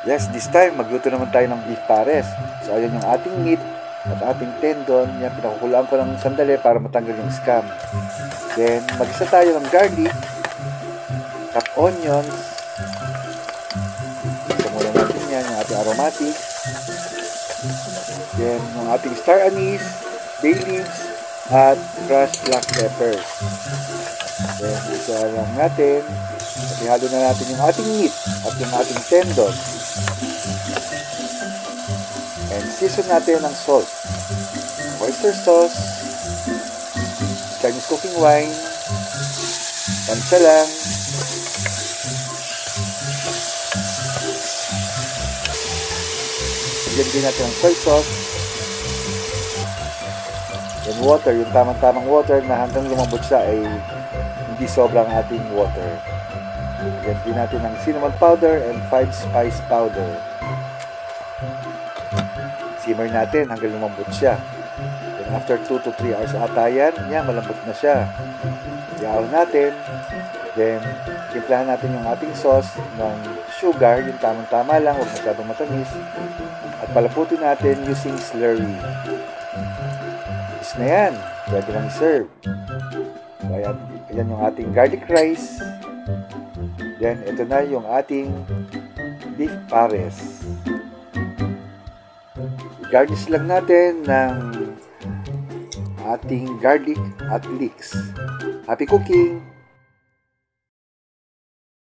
Yes, this time, magluto naman tayo ng beef pares. So, ayan yung ating meat at ating tendon. Yan, pinakukulaan ko ng sandali para matanggal yung scum. Then, mag-isa tayo ng garlic, chopped onions. Isa muna natin yan, yung ating aromatic. Then, yung ating star anise, bay leaves, at crushed black peppers. Then, isa lang natin. At ihalo na natin yung ating meat at yung ating tendon. And season natin ng salt, oyster sauce, Chinese cooking wine, tansya lang. Bigyan din natin ng soy sauce. Then water, yung tamang-tamang water na hanggang lumambot siya ay hindi sobrang ating water. Bigyan din natin ng cinnamon powder and 5 spice powder. Simmer natin hanggang lumambot siya. Then after 2 to 3 hours ata yan, malambot na siya. Ihaw natin. Then, timplahan natin yung ating sauce ng sugar, yung tamang-tama lang, huwag masyadong matamis. At palaputin natin using slurry. Is na yan. Pwede lang i-serve. So, ayan yung ating garlic rice. Then, ito na yung ating beef pares. I-garnish lang natin ng ating garlic at leeks. Happy cooking!